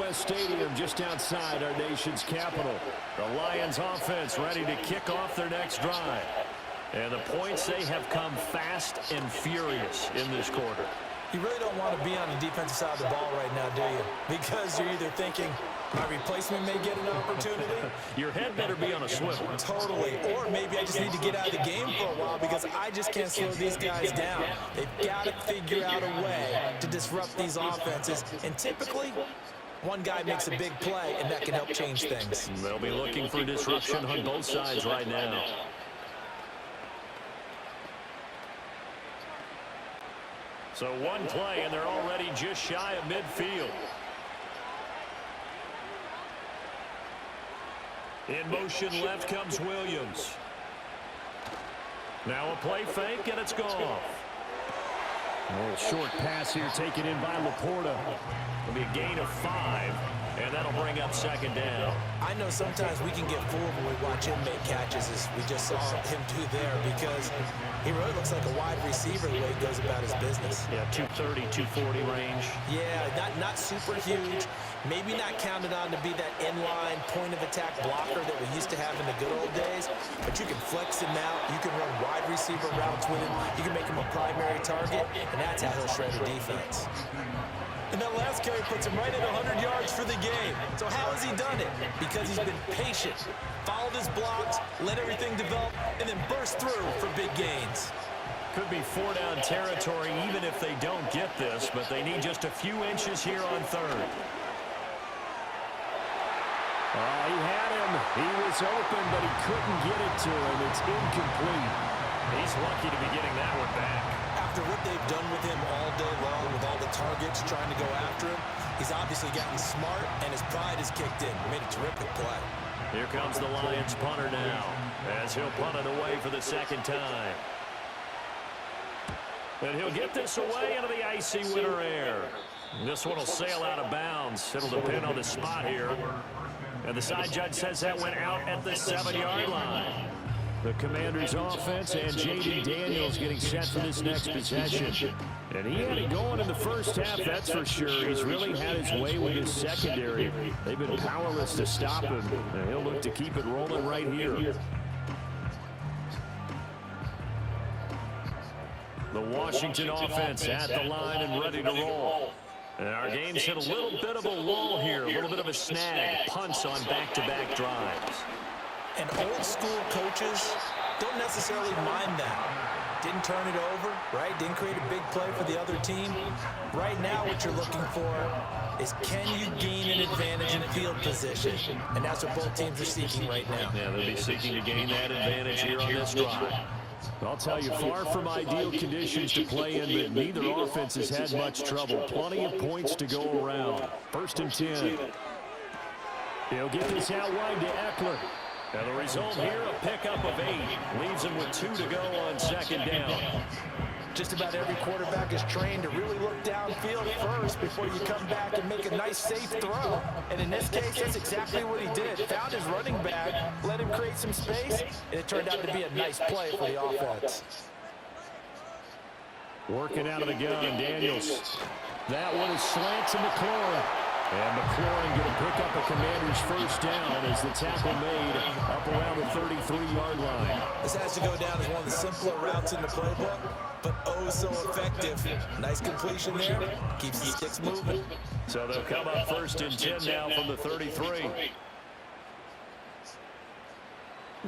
Northwest Stadium just outside our nation's capital. The Lions offense ready to kick off their next drive. And the points, they have come fast and furious in this quarter. You really don't want to be on the defensive side of the ball right now, do you? Because you're either thinking, my replacement may get an opportunity. Your head better be on a swivel. Totally. Or maybe I just need to get out of the game for a while because I just can't slow these guys down. They've got to figure out a way to disrupt these offenses. And typically, one guy makes a big play, and that can help change things. They'll be looking for disruption on both sides right now. So one play, and they're already just shy of midfield. In motion left comes Williams. Now a play fake, and it's gone. A little short pass here taken in by Laporta. It'll be a gain of 5, and that'll bring up second down. I know sometimes we can get fooled when we watch him make catches, as we just saw him do there, because he really looks like a wide receiver the way he goes about his business. Yeah, 230, 240 range. Yeah, not super huge. Maybe not counted on to be that inline point-of-attack blocker that we used to have in the good old days, but you can flex him out. You can run wide receiver routes with him. You can make him a primary target, and that's how he'll shred a defense. And that last carry puts him right at 100 yards for the game. So how has he done it? Because he's been patient, followed his blocks, let everything develop, and then burst through for big gains. Could be 4-down territory even if they don't get this, but they need just a few inches here on third. He had him. He was open, but he couldn't get it to him. It's incomplete. He's lucky to be getting that one back. After what they've done with him all day long, with all the targets trying to go after him, he's obviously gotten smart, and his pride has kicked in. Made a terrific play. Here comes the Lions punter now, as he'll punt it away for the second time. And he'll get this away into the icy winter air. This one will sail out of bounds. It'll depend on the spot here. And the side judge says that went out at the 7-yard line. The Commanders' offense and J.D. Daniels getting set for this next possession. And he had it going in the first half, that's for sure. He's really had his way with his secondary. They've been powerless to stop him. And he'll look to keep it rolling right here. The Washington offense at the line and ready to roll. And our game's hit a little bit of a lull here, a little bit of a snag. Punts on back-to-back drives. And old school coaches don't necessarily mind that. Didn't turn it over, right? Didn't create a big play for the other team. Right now what you're looking for is, can you gain an advantage in field position? And that's what both teams are seeking right now. Yeah, they'll be seeking to gain that advantage here on this drive. I'll tell you, far from ideal conditions to play in, but neither offense has had much trouble. Plenty of points to go around. 1st and 10. He'll get this out wide to Eckler. And the result here, a pickup of 8. Leaves him with 2 to go on second down. Just about every quarterback is trained to really look downfield first before you come back and make a nice, safe throw. And in this case, that's exactly what he did. Found his running back, let him create some space, and it turned out to be a nice play for the offense. Working out of the gun, Daniels. That one is slant to McLaurin. And McLaurin going to pick up a Commander's first down as the tackle made up around the 33-yard line. This has to go down as one of the simpler routes in the playbook, but oh so effective. Nice completion there. Keeps the sticks moving. So they'll come up 1st and 10 now from the 33.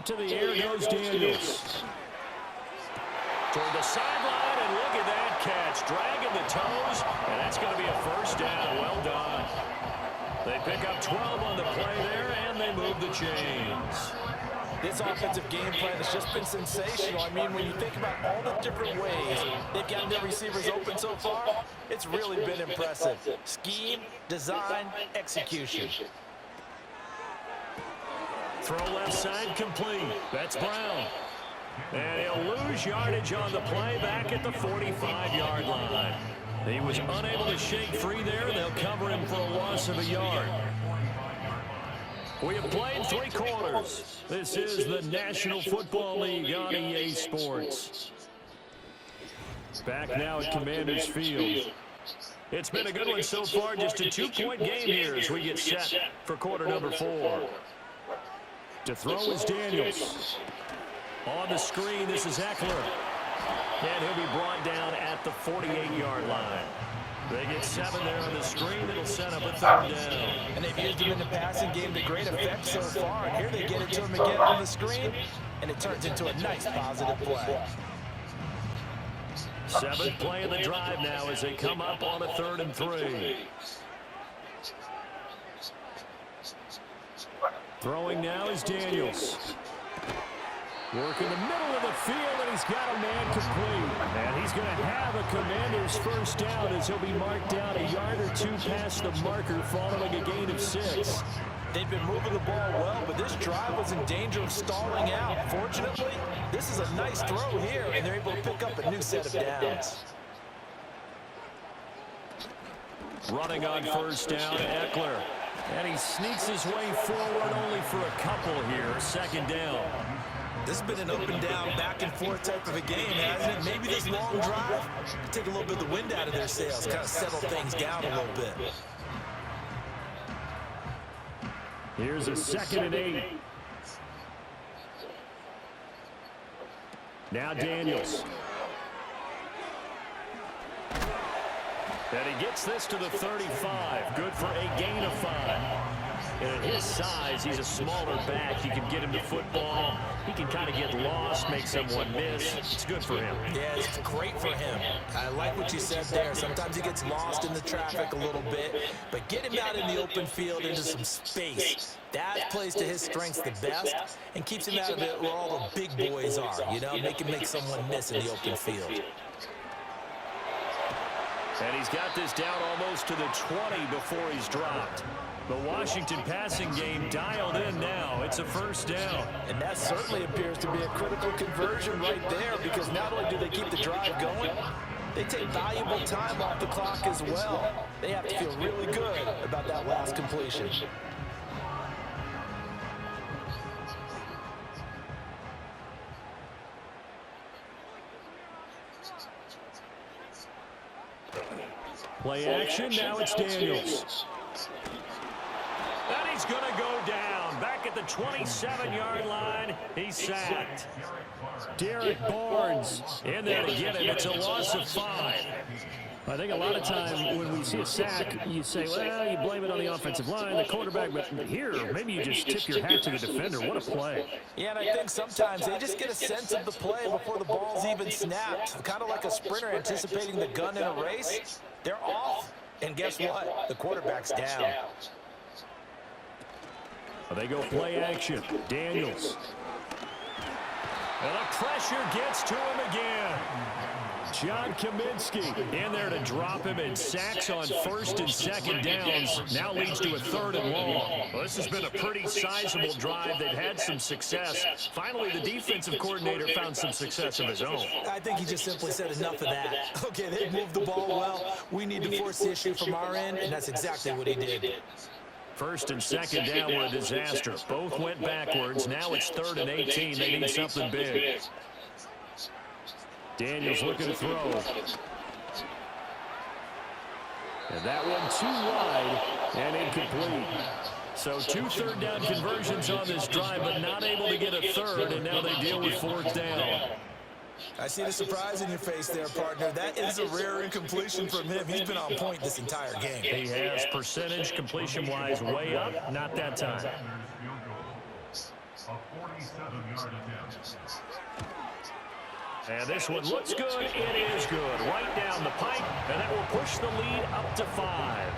To the air goes Daniels. Toward the sideline, and look at that catch. Dragging the toes, and that's going to be a first down. Well done. They pick up 12 on the play there, and they move the chains. This offensive game plan has just been sensational. I mean, when you think about all the different ways they've gotten their receivers open so far, it's really been impressive. Scheme, design, execution. Throw left side complete. That's Brown. And he'll lose yardage on the play back at the 45-yard line. He was unable to shake free there. They'll cover him for a loss of a yard. We have played 3 quarters. This is the National Football League on EA Sports. Back now at Commanders Field. It's been a good one so far. Just a 2-point game here as we get set for quarter number 4. To throw is Daniels. On the screen, this is Eckler. And he'll be brought down at the 48-yard line. They get 7 there on the screen. It'll set up a 3rd down. And they've used him in the passing game to great effect so far. And here they get it to him again on the screen, and it turns into a nice positive play. 7th play of the drive now as they come up on a 3rd and 3. Throwing now is Daniels. Work in the middle of the field, and he's got a man complete. And he's going to have a Commander's first down as he'll be marked down a yard or 2 past the marker following a gain of 6. They've been moving the ball well, but this drive was in danger of stalling out. Fortunately, this is a nice throw here, and they're able to pick up a new set of downs. Running on first down, Eckler. And he sneaks his way forward only for a couple here. 2nd down. This has been an up and down, back and forth type of a game, hasn't it? Maybe this long drive take a little bit of the wind out of their sails, kind of settle things down a little bit. Here's a 2nd and 8. Now Daniels. And he gets this to the 35. Good for a gain of 5. And at his size, he's a smaller back. You can get him to football. He can kind of get lost, make someone miss. It's good for him. Yeah, it's great for him. I like what you said there. Sometimes he gets lost in the traffic a little bit, but get him out in the open field into some space. That plays to his strengths the best and keeps him out of it where all the big boys are, you know, make him make someone miss in the open field. And he's got this down almost to the 20 before he's dropped. The Washington passing game dialed in now. It's a 1st down. And that certainly appears to be a critical conversion right there, because not only do they keep the drive going, they take valuable time off the clock as well. They have to feel really good about that last completion. Play action, now it's Daniels. And he's going to go down. Back at the 27-yard line, he's sacked. Derek Barnes in there to get him. It's a loss of 5. I think a lot of time when we see a sack, you say, well, you blame it on the offensive line, the quarterback, but here, maybe you just tip your hat to the defender. What a play. Yeah, and I think sometimes they just get a sense of the play before the ball's even snapped. Kind of like a sprinter anticipating the gun in a race. They're off, and guess what? The quarterback's down. They go play action. Daniels. And the pressure gets to him again. John Kaminsky in there to drop him, and sacks on 1st and 2nd downs. Now leads to a 3rd and long. Well, this has been a pretty sizable drive. They've had some success. Finally, the defensive coordinator found some success of his own. I think he just simply said enough of that. Okay, they moved the ball well. We need to force the issue from our end, and that's exactly what he did. 1st and 2nd down were a disaster. Both went backwards. Now it's 3rd and 18. They need something big. Daniels looking to throw. And that one too wide and incomplete. So 2 3rd down conversions on this drive, but not able to get a 3rd, and now they deal with 4th down. I see the surprise in your face there, partner. That is a rare incompletion from him. He's been on point this entire game. He has percentage completion-wise way up. Not that time. And this one looks good. It is good. Right down the pipe, and that will push the lead up to 5.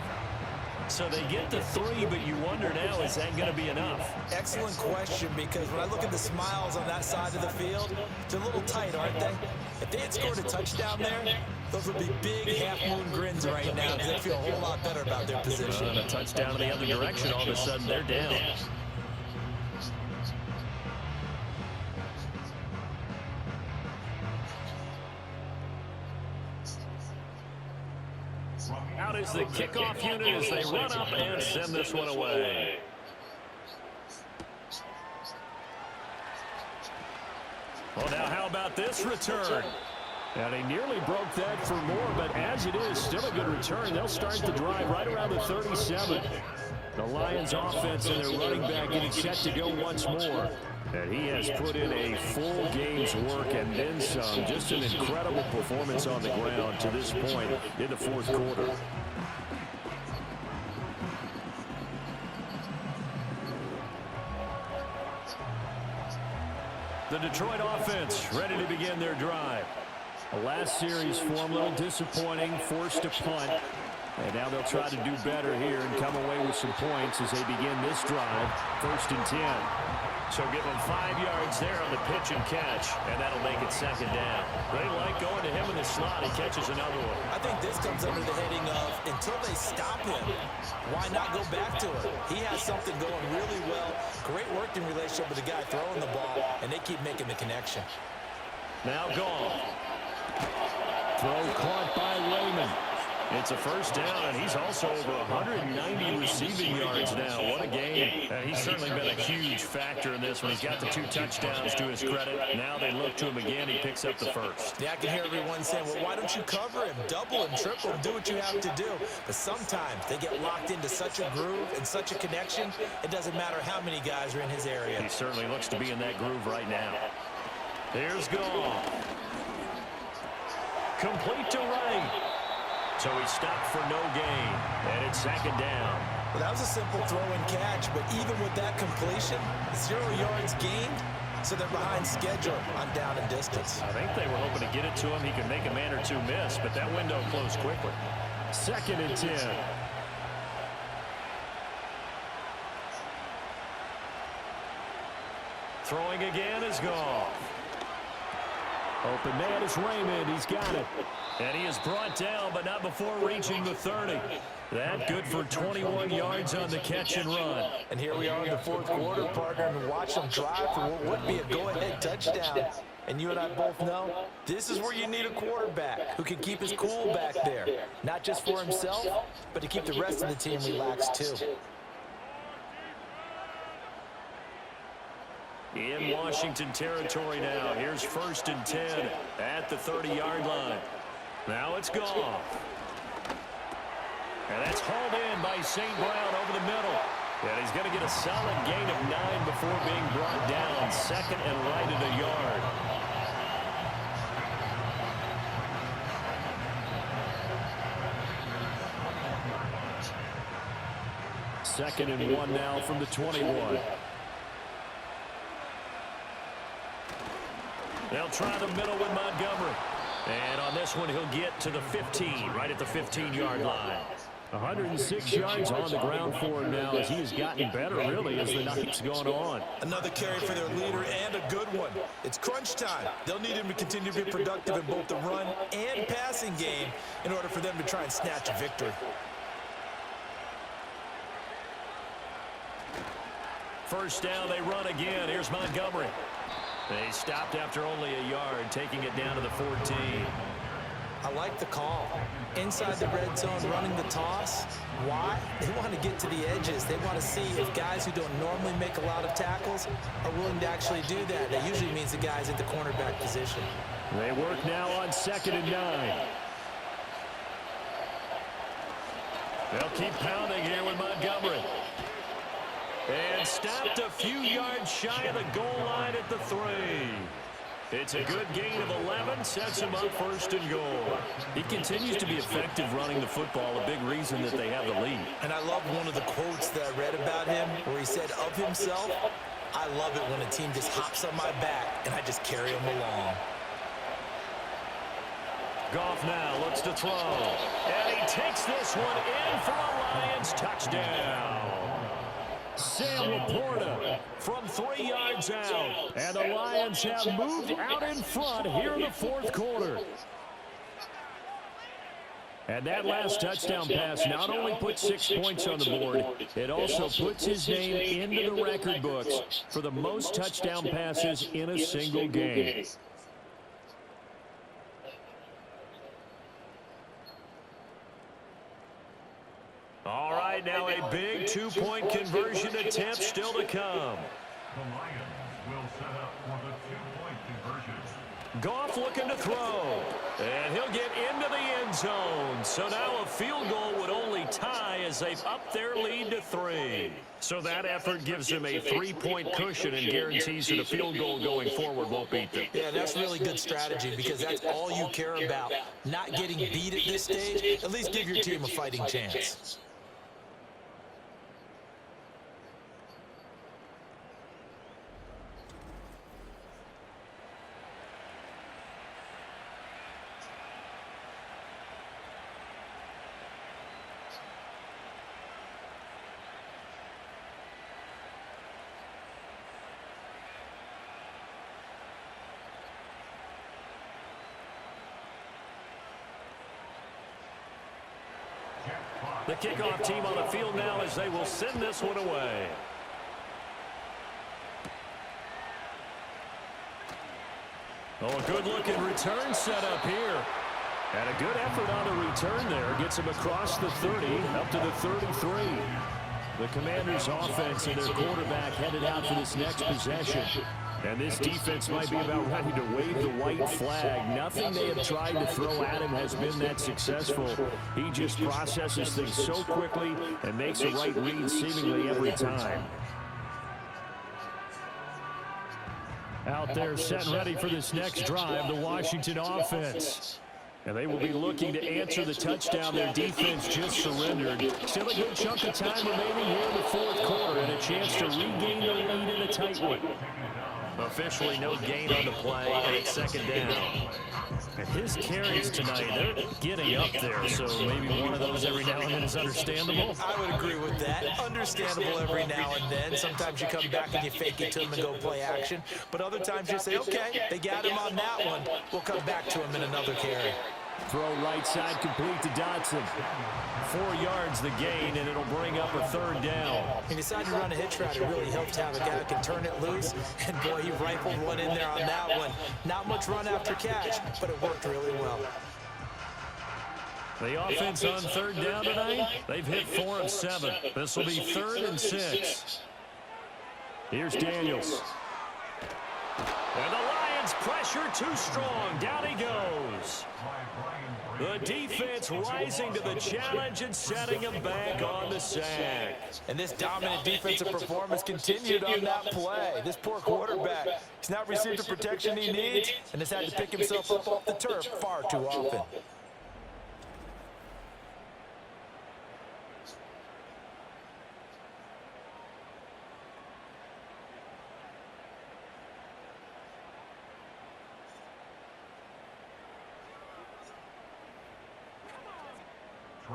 So they get the 3, but you wonder now, is that going to be enough? Excellent question, because when I look at the smiles on that side of the field, they're a little tight, aren't they? If they had scored a touchdown there, those would be big half-moon grins right now, because they feel a whole lot better about their position. A touchdown in the other direction, all of a sudden they're down. Out is the kickoff unit as they run up and send this one away. Well, now how about this return? And he nearly broke that for more, but as it is, still a good return. They'll start the drive right around the 37. The Lions offense and their running back getting set to go once more. And he has put in a full game's work and then some. Just an incredible performance on the ground to this point in the fourth quarter. The Detroit offense ready to begin their drive. The last series form a little disappointing, forced to punt. And now they'll try to do better here and come away with some points as they begin this drive. 1st and 10. So give them 5 yards there on the pitch and catch, and that'll make it 2nd down. They like going to him in the slot. He catches another one. I think this comes under the heading of until they stop him, why not go back to it? He has something going really well. Great working relationship with the guy throwing the ball, and they keep making the connection. Now gone. Throw caught by Raymond. It's a 1st down, and he's also over 190 receiving yards now. What a game. And he's certainly been a huge factor in this one. He's got the 2 touchdowns to his credit. Now they look to him again. He picks up the 1st. Yeah, I can hear everyone saying, well, why don't you cover him? Double him, triple him, do what you have to do. But sometimes they get locked into such a groove and such a connection, it doesn't matter how many guys are in his area. He certainly looks to be in that groove right now. Here's Goff. Complete to Wright. So he stopped for no gain, and it's 2nd down. Well, that was a simple throw and catch, but even with that completion, 0 yards gained, so they're behind schedule on down and distance. I think they were hoping to get it to him. He could make a man or 2 miss, but that window closed quickly. 2nd and 10. Throwing again is Goff. Open man is Raymond. He's got it. And he is brought down, but not before reaching the 30. That good for 21 yards on the catch and run. And here we are in the 4th quarter, partner, and watch them drive for what would be a go-ahead touchdown. And you and I both know this is where you need a quarterback who can keep his cool back there. Not just for himself, but to keep the rest of the team relaxed too. In Washington territory now. Here's 1st and 10 at the 30-yard line. Now it's Goff. And that's hauled in by St. Brown over the middle. And he's going to get a solid gain of 9 before being brought down. 2nd and right at a yard. Second and 1 now from the 21. They'll try the middle with Montgomery. And on this one, he'll get to the 15, right at the 15-yard line. 106 yards on the ground for him now as he has gotten better, really, as the night's gone on. Another carry for their leader and a good one. It's crunch time. They'll need him to continue to be productive in both the run and passing game in order for them to try and snatch a victory. First down, they run again. Here's Montgomery. They stopped after only a yard, taking it down to the 14. I like the call. Inside the red zone, running the toss. Why? They want to get to the edges. They want to see if guys who don't normally make a lot of tackles are willing to actually do that. That usually means the guys at the cornerback position. They work now on 2nd and 9. They'll keep pounding here with Montgomery. And stopped a few yards shy of the goal line at the 3. It's a good gain of 11, sets him up 1st and goal. He continues to be effective running the football, a big reason that they have the lead. And I love one of the quotes that I read about him where he said of himself, I love it when a team just hops on my back and I just carry them along. Goff now looks to throw. And he takes this one in for a Lions touchdown. Sam Laporta from 3 yards out. And the Lions have moved out in front here in the 4th quarter. And that last touchdown pass not only puts 6 points on the board, it also puts his name into the record books for the most touchdown passes in a single game. All right, now a big 2-point conversion attempt still to come. The Lions will set up for the 2-point conversion. Goff looking to throw. And he'll get into the end zone. So now a field goal would only tie as they've upped their lead to 3. So that effort gives them a 3-point cushion and guarantees that a field goal going forward won't beat them. Yeah, that's really good strategy because that's all you care about. Not getting beat at this stage, at least give your team a fighting chance. The kickoff team on the field now as they will send this one away. Oh, a good-looking return set up here. And a good effort on the return there. Gets him across the 30, up to the 33. The Commanders' offense and their quarterback headed out for this next possession. And this defense might be about ready to wave the white flag. Nothing they have tried to throw at him has been that successful. He just processes things so quickly and makes the right read seemingly every time. Out there set and ready for this next drive, the Washington offense. And they will be looking to answer the touchdown their defense just surrendered. Still a good chunk of time remaining here in the fourth quarter and a chance to regain the lead in a tight one. Officially no gain on the play, and it's second down. And his carries tonight, they're getting up there, so maybe one of those every now and then is understandable. I would agree with that. Understandable every now and then. Sometimes you come back and you fake it to him and go play action. But other times you say, okay, they got him on that one. We'll come back to him in another carry. Throw right side complete to Dotson. 4 yards the gain, and it'll bring up a third down. He decided to run a hitch route. It really helps to have a guy who can turn it loose. And, boy, he rifled one in there on that one. Not much run after catch, but it worked really well. The offense on third down tonight, they've hit 4 of 7. This will be 3rd and 6. Here's Daniels. And the Lions pressure too strong. Down he goes. The defense rising to the challenge and setting him back on the sack. And this dominant defensive performance continued on that play. This poor quarterback, he's not received the protection he needs and has had to pick himself up off the turf far too often.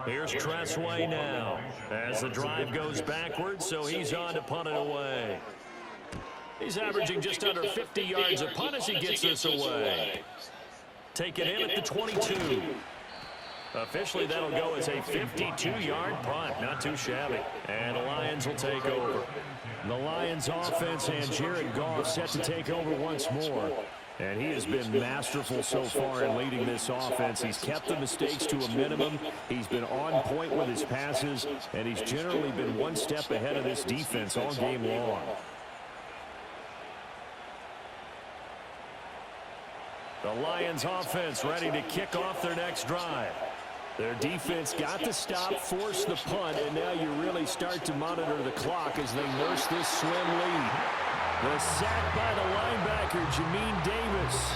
Here's Tressway now as the drive goes backwards, so he's on to punt it away. He's averaging just under 50 yards a punt as he gets this away. Take it in at the 22. Officially, that'll go as a 52-yard punt. Not too shabby. And the Lions will take over. The Lions offense and Jared Goff set to take over once more. And he has been masterful so far in leading this offense. He's kept the mistakes to a minimum. He's been on point with his passes, and he's generally been one step ahead of this defense all game long. The Lions offense ready to kick off their next drive. Their defense got the stop, forced the punt, and now you really start to monitor the clock as they nurse this slim lead. The sack by the linebacker, Jamin Davis.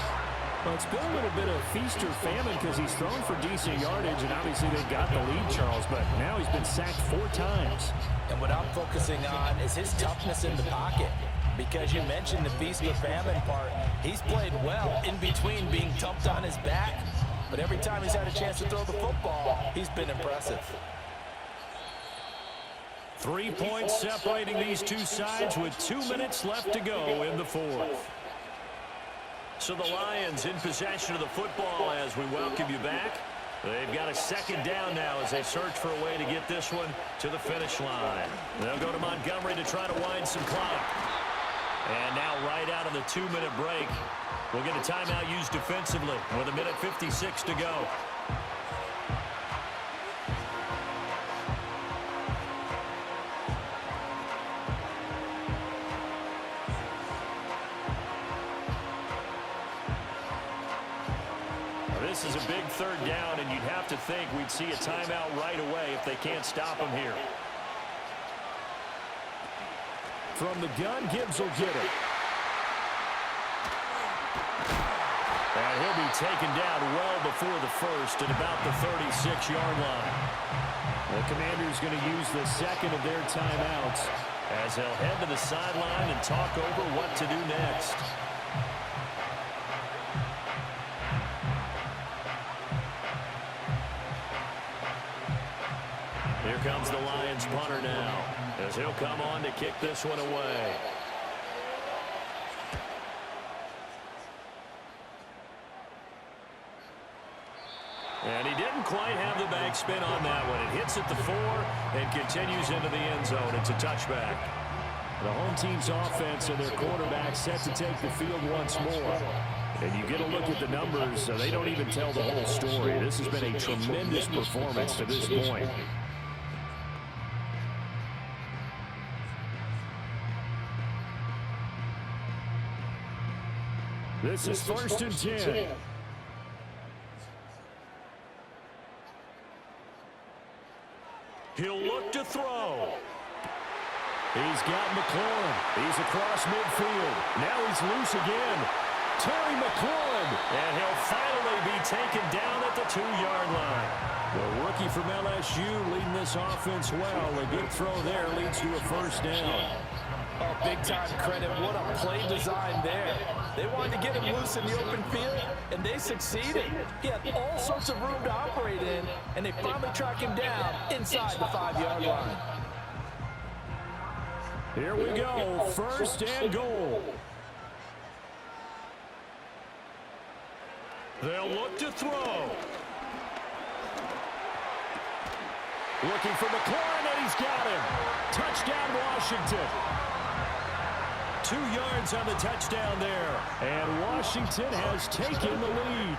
Well, it's been a little bit of feast or famine because he's thrown for decent yardage, and obviously they got the lead, Charles, but now he's been sacked 4 times. And what I'm focusing on is his toughness in the pocket. Because you mentioned the feast or famine part, he's played well in between being dumped on his back. But every time he's had a chance to throw the football, he's been impressive. 3 points separating these two sides with 2 minutes left to go in the fourth. So the Lions in possession of the football as we welcome you back. They've got a second down now as they search for a way to get this one to the finish line. They'll go to Montgomery to try to wind some clock. And now right out of the 2-minute break, we'll get a timeout used defensively with 1:56 to go. this is a big third down, and you'd have to think we'd see a timeout right away if they can't stop him here. From the gun, Gibbs will get it. And he'll be taken down well before the first at about the 36-yard line. The Commanders going to use the second of their timeouts as they'll head to the sideline and talk over what to do next. Here comes the Lions punter now, as he'll come on to kick this one away. And he didn't quite have the backspin on that one. It hits at the 4 and continues into the end zone. It's a touchback. The home team's offense and their quarterback set to take the field once more. And you get a look at the numbers, so they don't even tell the whole story. This has been a tremendous performance to this point. This is 1st and 10. He'll look to throw. He's got McLaurin. He's across midfield. Now he's loose again. Terry McLaurin. And he'll finally be taken down at the 2-yard line. The rookie from LSU leading this offense well. A good throw there leads to a first down. Oh, big-time credit. What a play design there. They wanted to get him loose in the open field, and they succeeded. He had all sorts of room to operate in, and they finally track him down inside the 5-yard line. Here we go. 1st and goal. They'll look to throw. Looking for McLaurin, and he's got him. Touchdown, Washington. 2 yards on the touchdown there. And Washington has taken the lead.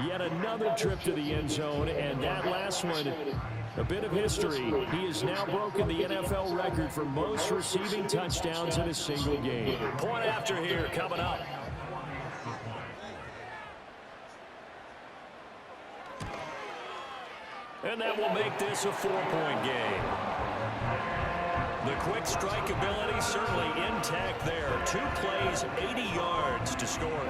Yet another trip to the end zone, and that last one, a bit of history. He has now broken the NFL record for most receiving touchdowns in a single game. Point after here coming up. And that will make this a 4-point game. The quick strike ability certainly intact there. 2 plays, 80 yards to score.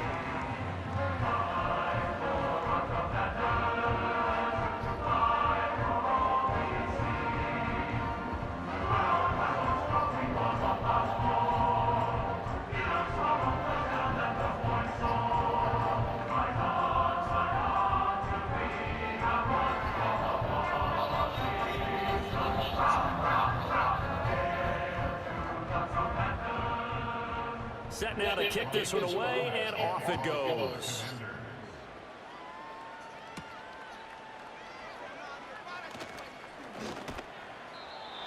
Set now to kick this one away, and off it goes.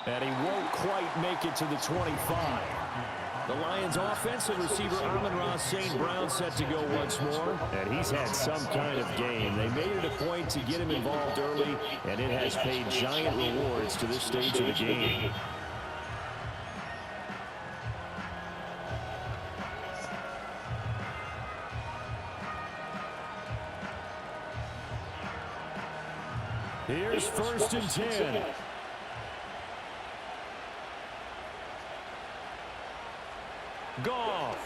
And he won't quite make it to the 25. The Lions offensive receiver Amon-Ra St. Brown set to go once more. And he's had some kind of game. They made it a point to get him involved early, and it has paid giant rewards to this stage of the game. Here's 1st and 10. Goff.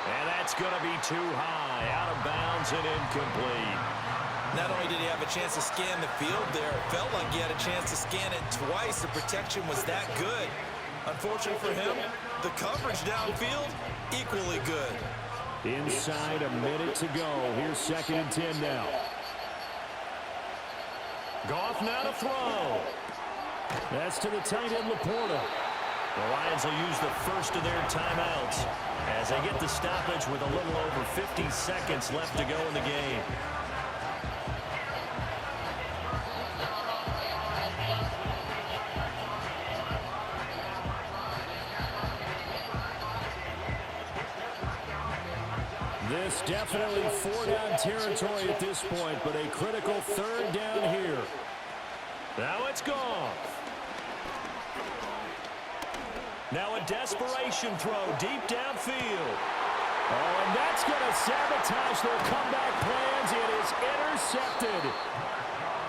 And that's going to be too high, out of bounds and incomplete. Not only did he have a chance to scan the field there, it felt like he had a chance to scan it twice. The protection was that good. Unfortunately for him, the coverage downfield, equally good. Inside, a minute to go. Here's 2nd and 10 now. Goff now to throw. That's to the tight end, Laporta. The Lions will use the first of their timeouts as they get the stoppage with a little over 50 seconds left to go in the game. This definitely 4-down territory at this point, but a critical 3rd down here. Now it's gone. Now a desperation throw deep downfield. Oh, and that's going to sabotage their comeback plans. It is intercepted.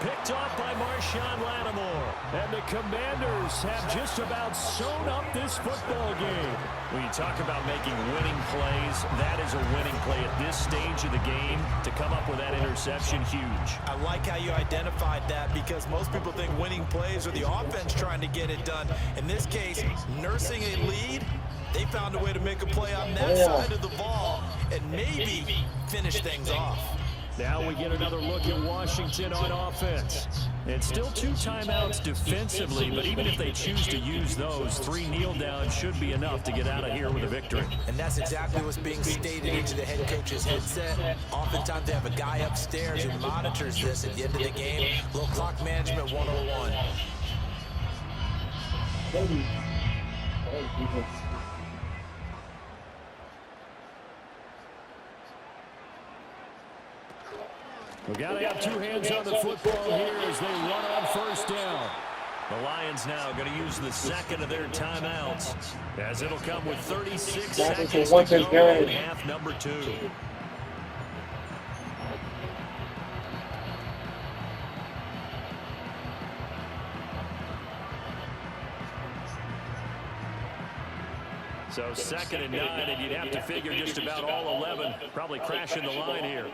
Picked off by Marshawn Lattimore. And the Commanders have just about sewn up this football game. When you talk about making winning plays, that is a winning play at this stage of the game. To come up with that interception, huge. I like how you identified that because most people think winning plays are the offense trying to get it done. In this case, nursing a lead, they found a way to make a play on that side of the ball and maybe finish things off. Now we get another look at Washington on offense. It's still 2 timeouts defensively, but even if they choose to use those, 3 kneel downs should be enough to get out of here with a victory. And that's exactly what's being stated into the head coach's headset. Oftentimes they have a guy upstairs who monitors this at the end of the game. Little clock management 101. We've got to have 2 hands on the football here as they run on 1st down. The Lions now going to use the 2nd of their timeouts, as it'll come with 36 seconds to go in half number 2. So 2nd and 9, and you'd have to figure just about all 11 probably crashing the line here.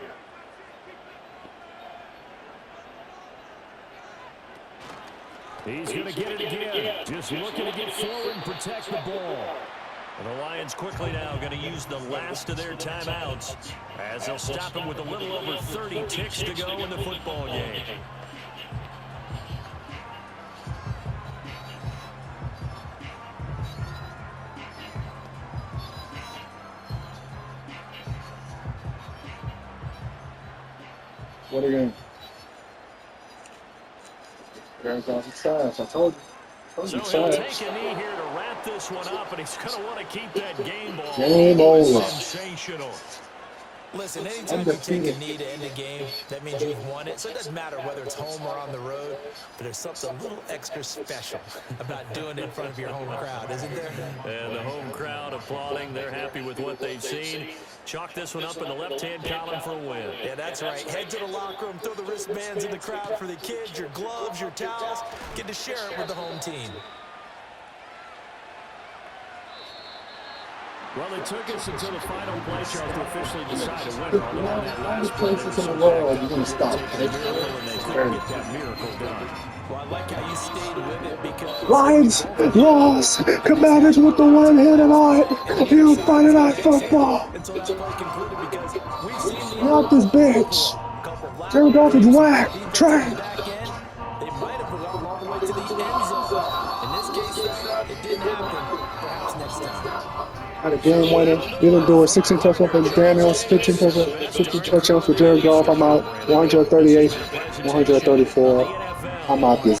He's going to get it again. Just looking to get forward and protect the ball. And the Lions quickly now going to use the last of their timeouts as they'll stop him with a little over 30 ticks to go in the football game. What again? There's off the sides. I told you. So he'll take a knee here to wrap this one up, and he's going to want to keep that game ball. Game over. Sensational. Listen, anytime you take a knee to end a game, that means you've won it. So it doesn't matter whether it's home or on the road, but there's something a little extra special about doing it in front of your home crowd, isn't there? And the home crowd applauding. They're happy with what they've seen. Chalk this one up in the left-hand column for a win. Yeah, that's right. Head to the locker room, throw the wristbands in the crowd for the kids, your gloves, your towels. Get to share it with the home team. Well, it took us until the final play chart to officially decide a winner. Although on that last play, places in the world you're going to stop. and they couldn't get that miracle done. Well, I like how you stayed with it because... Lions lost. Commanders with the win-hit tonight. You Friday Night Football. Until that play concluded because we've seen the... Not this bitch. Jared Goff is whack. Trash. Back end, they might have gone all the way to the end zone. In this case, it didn't happen. Perhaps next time. Had a game winner. Didn't do it. 16 touchdowns for Daniels. 15 touchdowns for Jared Goff. I'm out. 138, 134. I'm out this.